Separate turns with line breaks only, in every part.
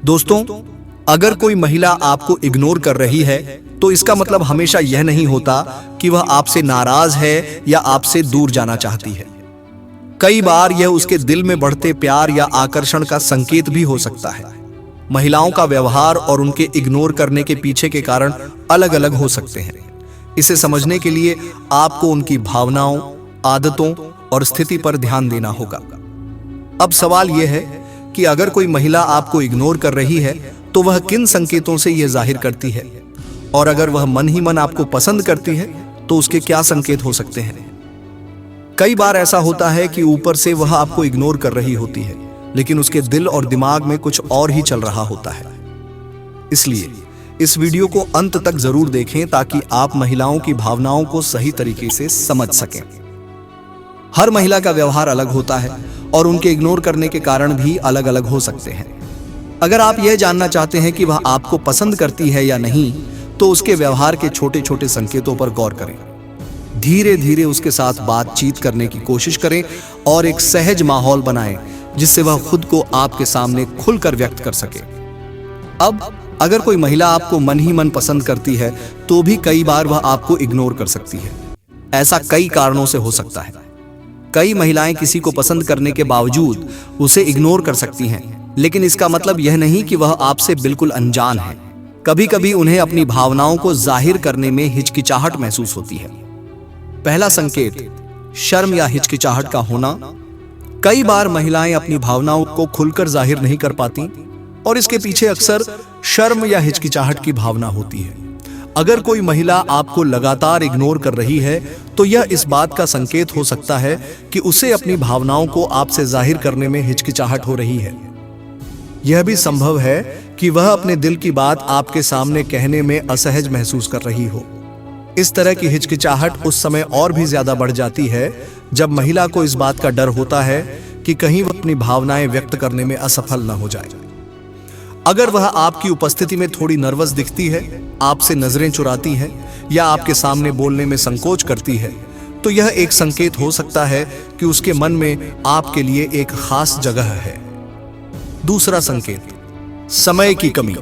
दोस्तों, अगर कोई महिला आपको इग्नोर कर रही है तो इसका मतलब हमेशा यह नहीं होता कि वह आपसे नाराज है या आपसे दूर जाना चाहती है। कई बार यह उसके दिल में बढ़ते प्यार या आकर्षण का संकेत भी हो सकता है। महिलाओं का व्यवहार और उनके इग्नोर करने के पीछे के कारण अलग अलग हो सकते हैं। इसे समझने के लिए आपको उनकी भावनाओं, आदतों और स्थिति पर ध्यान देना होगा। अब सवाल यह है कि अगर कोई महिला आपको इग्नोर कर रही है तो वह किन संकेतों से यह जाहिर करती है, और अगर वह मन ही मन आपको पसंद करती है तो उसके क्या संकेत हो सकते हैं। कई बार ऐसा होता है कि ऊपर से वह आपको इग्नोर कर रही होती है, लेकिन उसके दिल और दिमाग में कुछ और ही चल रहा होता है। इसलिए इस वीडियो को अंत तक जरूर देखें ताकि आप महिलाओं की भावनाओं को सही तरीके से समझ सकें। हर महिला का व्यवहार अलग होता है और उनके इग्नोर करने के कारण भी अलग अलग हो सकते हैं। अगर आप यह जानना चाहते हैं कि वह आपको पसंद करती है या नहीं, तो उसके व्यवहार के छोटे छोटे संकेतों पर गौर करें। धीरे धीरे उसके साथ बातचीत करने की कोशिश करें और एक सहज माहौल बनाएं जिससे वह खुद को आपके सामने खुलकर व्यक्त कर सके। अब अगर कोई महिला आपको मन ही मन पसंद करती है तो भी कई बार वह आपको इग्नोर कर सकती है। ऐसा कई कारणों से हो सकता है। कई महिलाएं किसी को पसंद करने के बावजूद उसे इग्नोर कर सकती हैं, लेकिन इसका मतलब यह नहीं कि वह आपसे बिल्कुल अनजान है। कभी कभी उन्हें अपनी भावनाओं को जाहिर करने में हिचकिचाहट महसूस होती है। पहला संकेत, शर्म या हिचकिचाहट का होना। कई बार महिलाएं अपनी भावनाओं को खुलकर जाहिर नहीं कर पाती और इसके पीछे अक्सर शर्म या हिचकिचाहट की भावना होती है। अगर कोई महिला आपको लगातार इग्नोर कर रही है तो यह इस बात का संकेत हो सकता है कि उसे अपनी भावनाओं को आपसे जाहिर करने में हिचकिचाहट हो रही है। यह भी संभव है कि वह अपने दिल की बात आपके सामने कहने में असहज महसूस कर रही हो। इस तरह की हिचकिचाहट उस समय और भी ज्यादा बढ़ जाती है जब महिला को इस बात का डर होता है कि कहीं वह अपनी भावनाएं व्यक्त करने में असफल न हो जाए। अगर वह आपकी उपस्थिति में थोड़ी नर्वस दिखती है, आपसे नजरें चुराती है या आपके सामने बोलने में संकोच करती है, तो यह एक संकेत हो सकता है कि उसके मन में आपके लिए एक खास जगह है। दूसरा संकेत, समय की कमी।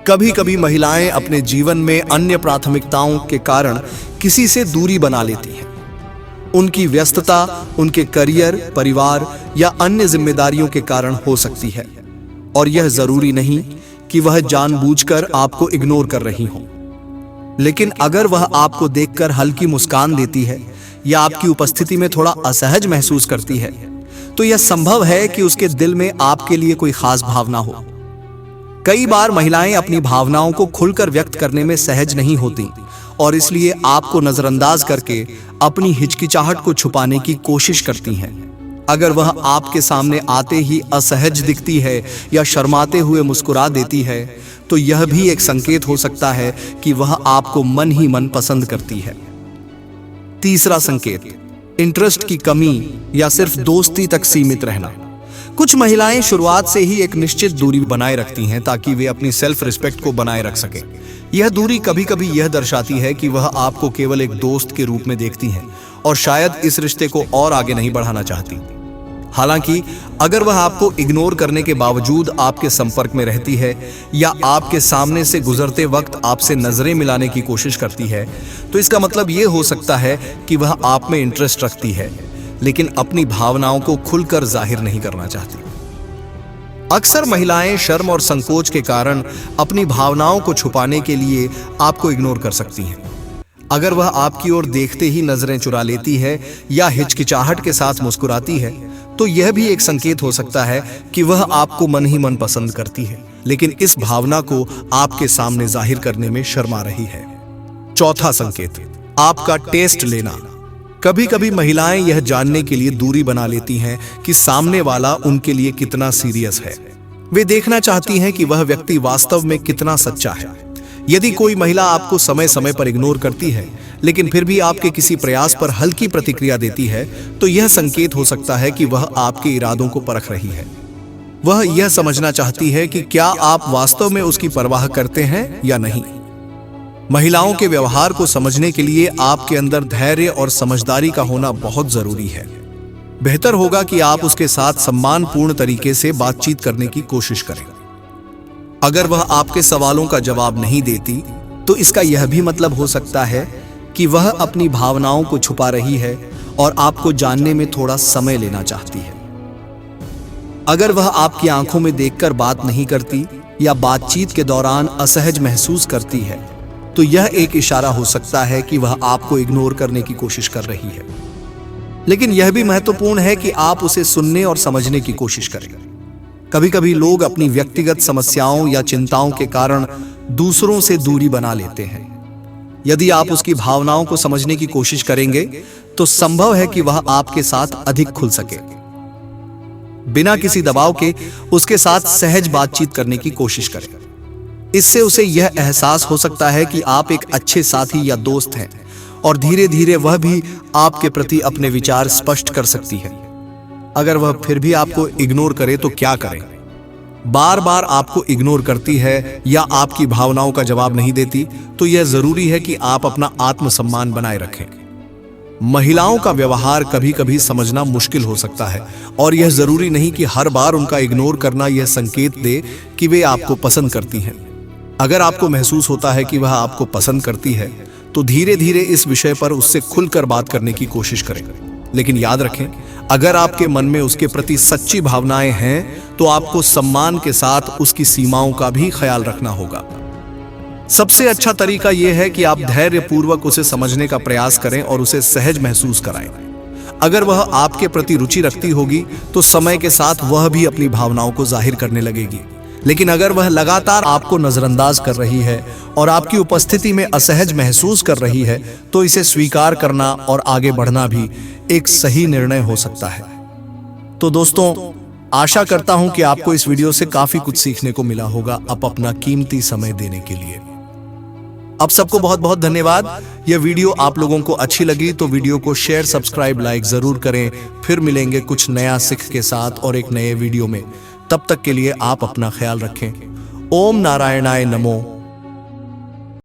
कभी कभी महिलाएं अपने जीवन में अन्य प्राथमिकताओं के कारण किसी से दूरी बना लेती हैं। उनकी व्यस्तता उनके करियर, परिवार या अन्य जिम्मेदारियों के कारण हो सकती है, और यह जरूरी नहीं कि वह जानबूझकर आपको इग्नोर कर रही हो। लेकिन अगर वह आपको देखकर हल्की मुस्कान देती है या आपकी उपस्थिति में थोड़ा असहज महसूस करती है, तो यह संभव है कि उसके दिल में आपके लिए कोई खास भावना हो। कई बार महिलाएं अपनी भावनाओं को खुलकर व्यक्त करने में सहज नहीं होती और इसलिए आपको नजरअंदाज करके अपनी हिचकिचाहट को छुपाने की कोशिश करती हैं। अगर वह आपके सामने आते ही असहज दिखती है या शर्माते हुए मुस्कुरा देती है, तो यह भी एक संकेत हो सकता है कि वह आपको मन ही मन पसंद करती है। तीसरा संकेत, इंटरेस्ट की कमी या सिर्फ दोस्ती तक सीमित रहना। कुछ महिलाएं शुरुआत से ही एक निश्चित दूरी बनाए रखती हैं ताकि वे अपनी सेल्फ रिस्पेक्ट को बनाए रख सकें। यह दूरी कभी कभी यह दर्शाती है कि वह आपको केवल एक दोस्त के रूप में देखती हैं और शायद इस रिश्ते को और आगे नहीं बढ़ाना चाहती। हालांकि अगर वह आपको इग्नोर करने के बावजूद आपके संपर्क में रहती है या आपके सामने से गुजरते वक्त आपसे नजरें मिलाने की कोशिश करती है, तो इसका मतलब यह हो सकता है कि वह आप में इंटरेस्ट रखती है, लेकिन अपनी भावनाओं को खुलकर जाहिर नहीं करना चाहती। अक्सर महिलाएं शर्म और संकोच के कारण अपनी भावनाओं को छुपाने के लिए आपको इग्नोर कर सकती हैं। अगर वह आपकी ओर देखते ही नजरें चुरा लेती है या हिचकिचाहट के साथ मुस्कुराती है, तो यह भी एक संकेत हो सकता है कि वह आपको मन ही मन पसंद करती है, लेकिन इस भावना को आपके सामने जाहिर करने में शर्मा रही है। चौथा संकेत, आपका टेस्ट लेना। कभी कभी महिलाएं यह जानने के लिए दूरी बना लेती हैं कि सामने वाला उनके लिए कितना सीरियस है। वे देखना चाहती हैं कि वह व्यक्ति वास्तव में कितना सच्चा है। यदि कोई महिला आपको समय समय पर इग्नोर करती है लेकिन फिर भी आपके किसी प्रयास पर हल्की प्रतिक्रिया देती है, तो यह संकेत हो सकता है कि वह आपके इरादों को परख रही है। वह यह समझना चाहती है कि क्या आप वास्तव में उसकी परवाह करते हैं या नहीं। महिलाओं के व्यवहार को समझने के लिए आपके अंदर धैर्य और समझदारी का होना बहुत जरूरी है। बेहतर होगा कि आप उसके साथ सम्मानपूर्ण तरीके से बातचीत करने की कोशिश करें। अगर वह आपके सवालों का जवाब नहीं देती तो इसका यह भी मतलब हो सकता है कि वह अपनी भावनाओं को छुपा रही है और आपको जानने में थोड़ा समय लेना चाहती है। अगर वह आपकी आंखों में देखकर बात नहीं करती या बातचीत के दौरान असहज महसूस करती है तो यह एक इशारा हो सकता है कि वह आपको इग्नोर करने की कोशिश कर रही है। लेकिन यह भी महत्वपूर्ण है कि आप उसे सुनने और समझने की कोशिश करें। कभी कभी लोग अपनी व्यक्तिगत समस्याओं या चिंताओं के कारण दूसरों से दूरी बना लेते हैं। यदि आप उसकी भावनाओं को समझने की कोशिश करेंगे तो संभव है कि वह आपके साथ अधिक खुल सके। बिना किसी दबाव के उसके साथ सहज बातचीत करने की कोशिश करें। इससे उसे यह एहसास हो सकता है कि आप एक अच्छे साथी या दोस्त हैं और धीरे धीरे वह भी आपके प्रति अपने विचार स्पष्ट कर सकती है। अगर वह फिर भी आपको इग्नोर करे तो क्या करें? बार बार आपको इग्नोर करती है या आपकी भावनाओं का जवाब नहीं देती तो यह जरूरी है कि आप अपना आत्मसम्मान बनाए रखें। महिलाओं का व्यवहार कभी कभी समझना मुश्किल हो सकता है और यह जरूरी नहीं कि हर बार उनका इग्नोर करना यह संकेत दे कि वे आपको पसंद करती हैं। अगर आपको महसूस होता है कि वह आपको पसंद करती है तो धीरे धीरे इस विषय पर उससे खुलकर बात करने की कोशिश करें। लेकिन याद रखें, अगर आपके मन में उसके प्रति सच्ची भावनाएं हैं तो आपको सम्मान के साथ उसकी सीमाओं का भी ख्याल रखना होगा। सबसे अच्छा तरीका यह है कि आप धैर्यपूर्वक उसे समझने का प्रयास करें और उसे सहज महसूस कराएं। अगर वह आपके प्रति रुचि रखती होगी तो समय के साथ वह भी अपनी भावनाओं को जाहिर करने लगेगी। लेकिन अगर वह लगातार आपको नजरअंदाज कर रही है और आपकी उपस्थिति में असहज महसूस कर रही है तो इसे स्वीकार करना और आगे बढ़ना भी एक सही निर्णय हो सकता है। तो दोस्तों, आशा करता हूं कि आपको इस वीडियो से काफी कुछ सीखने को मिला होगा अपना कीमती समय देने के लिए। अब सबको बहुत बहुत धन्यवाद। यह वीडियो आप लोगों को अच्छी लगी तो वीडियो को शेयर, सब्सक्राइब, लाइक जरूर करें। फिर मिलेंगे कुछ नया सीख के साथ और एक नए वीडियो में। तब तक के लिए आप अपना ख्याल रखें। ओम नारायणाय नमो।